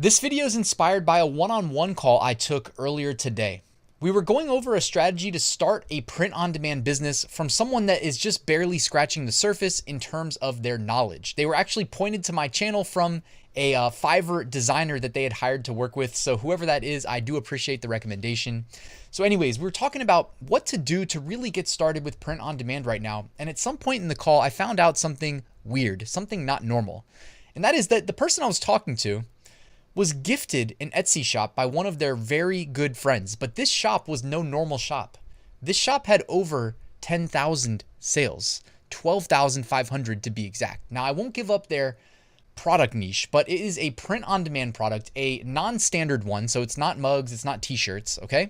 This video is inspired by a one-on-one call I took earlier today. We were going over a strategy to start a print-on-demand business from someone that is just barely scratching the surface in terms of their knowledge. They were actually pointed to my channel from a Fiverr designer that they had hired to work with. So whoever that is, I do appreciate the recommendation. So anyways, we were talking about what to do to really get started with print on demand right now. And at some point in the call, I found out something weird, something not normal. And that is that the person I was talking to was gifted an Etsy shop by one of their very good friends. But this shop was no normal shop. This shop had over 10,000 sales, 12,500 to be exact. Now I won't give up their product niche, but it is a print on demand product, a non-standard one. So it's not mugs, it's not t-shirts, okay?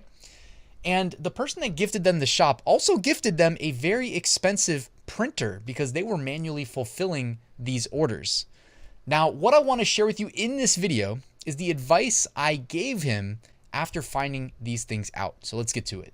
And the person that gifted them the shop also gifted them a very expensive printer because they were manually fulfilling these orders. Now, what I want to share with you in this video is the advice I gave him after finding these things out. So let's get to it.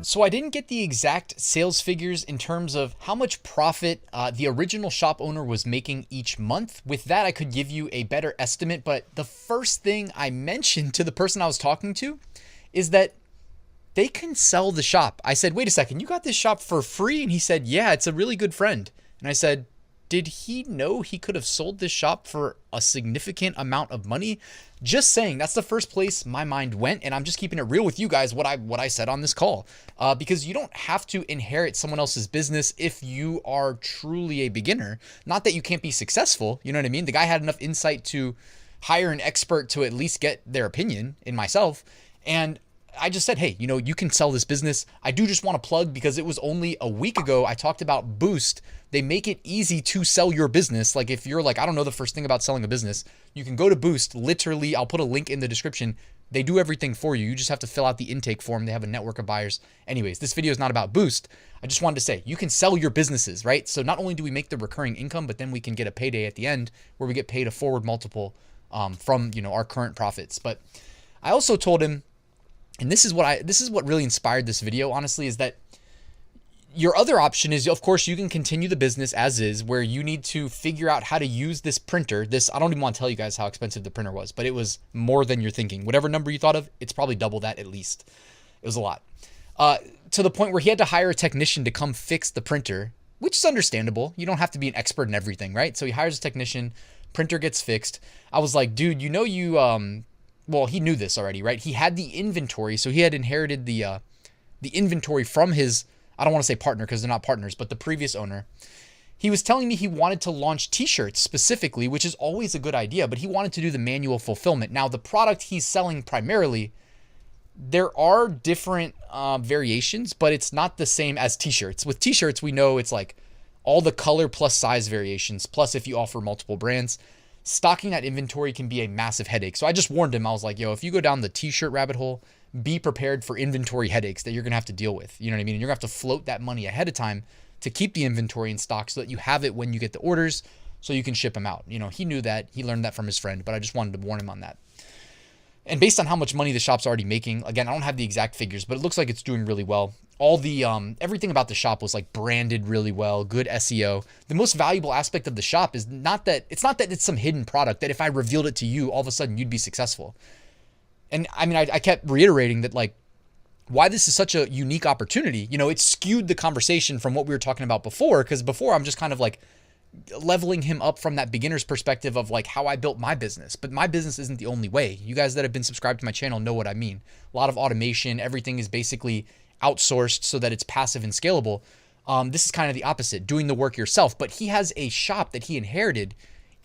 So I didn't get the exact sales figures in terms of how much profit the original shop owner was making each month. With that, I could give you a better estimate. But the first thing I mentioned to the person I was talking to is that they can sell the shop. I said, wait a second, you got this shop for free? And he said, yeah, it's a really good friend. And I said, did he know he could have sold this shop for a significant amount of money? Just saying, that's the first place my mind went. And I'm just keeping it real with you guys, what I said on this call, because you don't have to inherit someone else's business if you are truly a beginner. Not that you can't be successful. You know what I mean? The guy had enough insight to hire an expert to at least get their opinion in myself. And I just said, hey, you can sell this business. I do just want to plug because it was only a week ago I talked about Boosst. They make it easy to sell your business. Like if you're like, I don't know the first thing about selling a business, you can go to Boosst. Literally, I'll put a link in the description. They do everything for you. You just have to fill out the intake form. They have a network of buyers. Anyways, this video is not about Boosst. I just wanted to say you can sell your businesses, right? So not only do we make the recurring income, but then we can get a payday at the end where we get paid a forward multiple from our current profits. But I also told him, and this is what really inspired this video, honestly, is that your other option is, of course, you can continue the business as is, where you need to figure out how to use this printer. I don't even want to tell you guys how expensive the printer was, but it was more than you're thinking. Whatever number you thought of, it's probably double that at least. It was a lot. To the point where he had to hire a technician to come fix the printer, which is understandable. You don't have to be an expert in everything, right? So he hires a technician, printer gets fixed. I was like, dude, well, he knew this already, right? He had the inventory. So he had inherited the inventory from his, I don't want to say partner because they're not partners, but the previous owner. He was telling me he wanted to launch t-shirts specifically, which is always a good idea, but he wanted to do the manual fulfillment. Now, the product he's selling primarily, there are different variations, but it's not the same as t-shirts. With t-shirts, we know it's like all the color plus size variations, plus if you offer multiple brands. Stocking that inventory can be a massive headache. So I just warned him. I was like, yo, if you go down the t-shirt rabbit hole, be prepared for inventory headaches that you're going to have to deal with. You know what I mean? And you're going to have to float that money ahead of time to keep the inventory in stock so that you have it when you get the orders so you can ship them out. He knew that. He learned that from his friend, but I just wanted to warn him on that. And based on how much money the shop's already making, again, I don't have the exact figures, but it looks like it's doing really well. All the everything about the shop was like branded really well, good SEO. The most valuable aspect of the shop is not that it's some hidden product that if I revealed it to you, all of a sudden you'd be successful. And I mean, I kept reiterating that, like, why this is such a unique opportunity. It skewed the conversation from what we were talking about before, because before I'm just kind of like leveling him up from that beginner's perspective of like how I built my business. But my business isn't the only way. You guys that have been subscribed to my channel know what I mean. A lot of automation, everything is basically outsourced so that it's passive and scalable. This is kind of the opposite, doing the work yourself. But he has a shop that he inherited.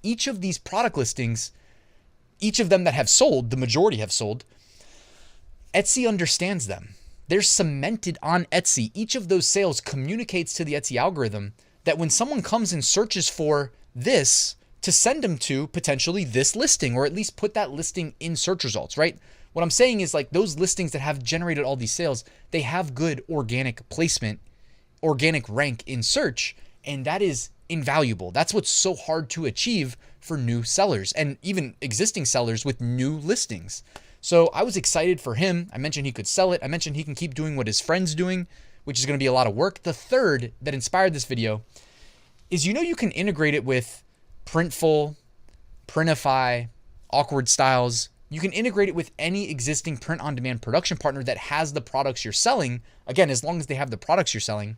Each of these product listings, each of them that have sold, the majority have sold, Etsy understands them. They're cemented on Etsy. Each of those sales communicates to the Etsy algorithm that when someone comes and searches for this, to send them to potentially this listing, or at least put that listing in search results, right? What I'm saying is, like, those listings that have generated all these sales, they have good organic placement, organic rank in search, and that is invaluable. That's what's so hard to achieve for new sellers and even existing sellers with new listings. So I was excited for him. I mentioned he could sell it. I mentioned he can keep doing what his friend's doing, which is going to be a lot of work. The third that inspired this video is, you can integrate it with Printful, Printify, Awkward Styles. You can integrate it with any existing print-on-demand production partner that has the products you're selling. Again, as long as they have the products you're selling.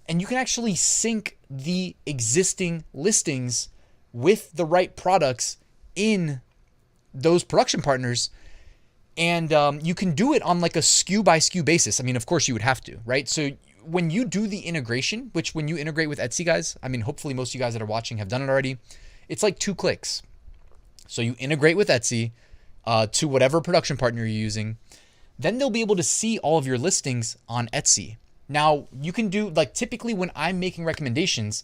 And you can actually sync the existing listings with the right products in those production partners. And you can do it on like a SKU by SKU basis. I mean, of course you would have to, right? So when you do the integration, which when you integrate with Etsy, guys, I mean, hopefully most of you guys that are watching have done it already. It's like 2 clicks. So you integrate with Etsy to whatever production partner you're using. Then they'll be able to see all of your listings on Etsy. Now, you can do, like, typically when I'm making recommendations,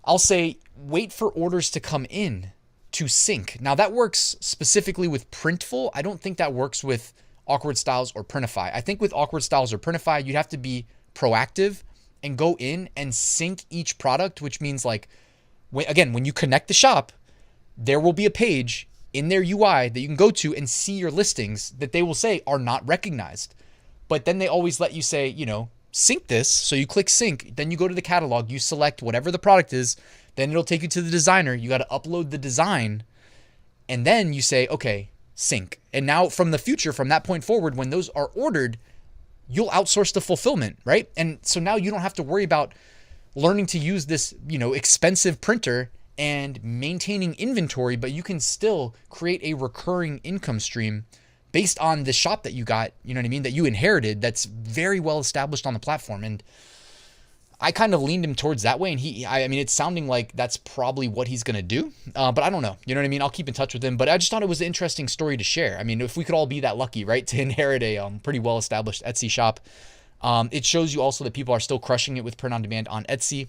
I'll say, wait for orders to come in to sync. Now, that works specifically with Printful. I don't think that works with Awkward Styles or Printify. I think with Awkward Styles or Printify, you'd have to be proactive and go in and sync each product, which means, like, when you connect the shop, there will be a page in their UI that you can go to and see your listings that they will say are not recognized. But then they always let you say, sync this. So you click sync, then you go to the catalog, you select whatever the product is, then it'll take you to the designer. You got to upload the design, and then you say, okay, sync. And now from the future, from that point forward, when those are ordered, you'll outsource the fulfillment, right? And so now you don't have to worry about learning to use this, expensive printer and maintaining inventory, but you can still create a recurring income stream based on the shop that you got, that you inherited, that's very well established on the platform. And I kind of leaned him towards that way. And it's sounding like that's probably what he's going to do. But I don't know. You know what I mean? I'll keep in touch with him. But I just thought it was an interesting story to share. I mean, if we could all be that lucky, right, to inherit a pretty well established Etsy shop. It shows you also that people are still crushing it with print on demand on Etsy.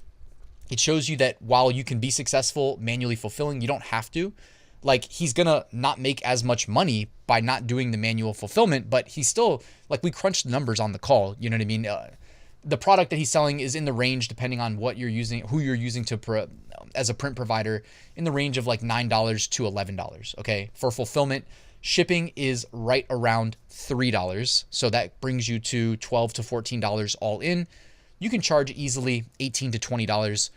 It shows you that while you can be successful manually fulfilling, you don't have to. Like, he's going to not make as much money by not doing the manual fulfillment, but he's still, like, we crunched the numbers on the call. You know what I mean? The product that he's selling is in the range, depending on what you're using, who you're using as a print provider, in the range of like $9 to $11. Okay. For fulfillment, shipping is right around $3. So that brings you to $12 to $14 all in. You can charge easily $18 to $20.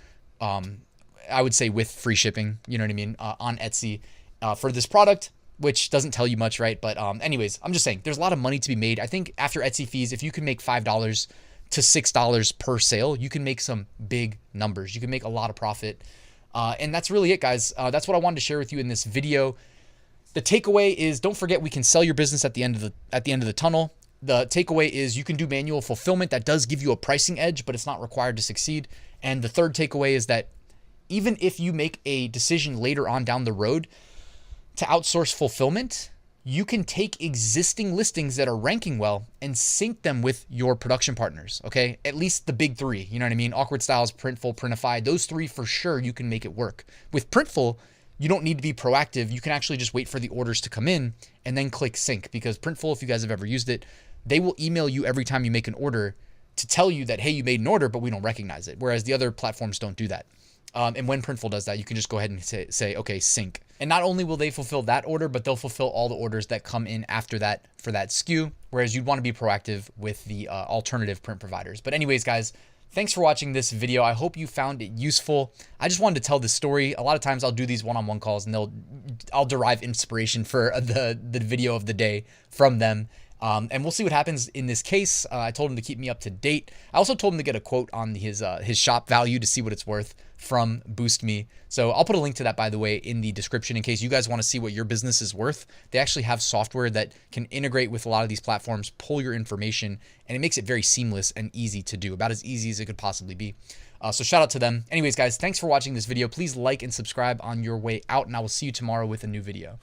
I would say with free shipping, you know what I mean, on Etsy for this product, which doesn't tell you much, right? But anyways, I'm just saying there's a lot of money to be made. I think after Etsy fees, if you can make $5 to $6 per sale, you can make some big numbers. You can make a lot of profit. And that's really it, guys. That's what I wanted to share with you in this video. The takeaway is, don't forget, we can sell your business at the end of the tunnel. The takeaway is you can do manual fulfillment. That does give you a pricing edge, but it's not required to succeed. And the third takeaway is that even if you make a decision later on down the road to outsource fulfillment, you can take existing listings that are ranking well and sync them with your production partners, okay? At least the big 3, you know what I mean? Awkward Styles, Printful, Printify, those 3 for sure you can make it work. With Printful, you don't need to be proactive. You can actually just wait for the orders to come in and then click sync, because Printful, if you guys have ever used it, they will email you every time you make an order to tell you that, hey, you made an order, but we don't recognize it. Whereas the other platforms don't do that. And when Printful does that, you can just go ahead and say, okay, sync. And not only will they fulfill that order, but they'll fulfill all the orders that come in after that for that SKU, whereas you'd want to be proactive with the alternative print providers. But anyways, guys, thanks for watching this video. I hope you found it useful. I just wanted to tell this story. A lot of times I'll do these one-on-one calls and I'll derive inspiration for the video of the day from them. And we'll see what happens in this case. I told him to keep me up to date. I also told him to get a quote on his shop value to see what it's worth from Boosst Me. So I'll put a link to that, by the way, in the description in case you guys want to see what your business is worth. They actually have software that can integrate with a lot of these platforms, pull your information, and it makes it very seamless and easy to do, about as easy as it could possibly be. So shout out to them. Anyways, guys, thanks for watching this video. Please like and subscribe on your way out, and I will see you tomorrow with a new video.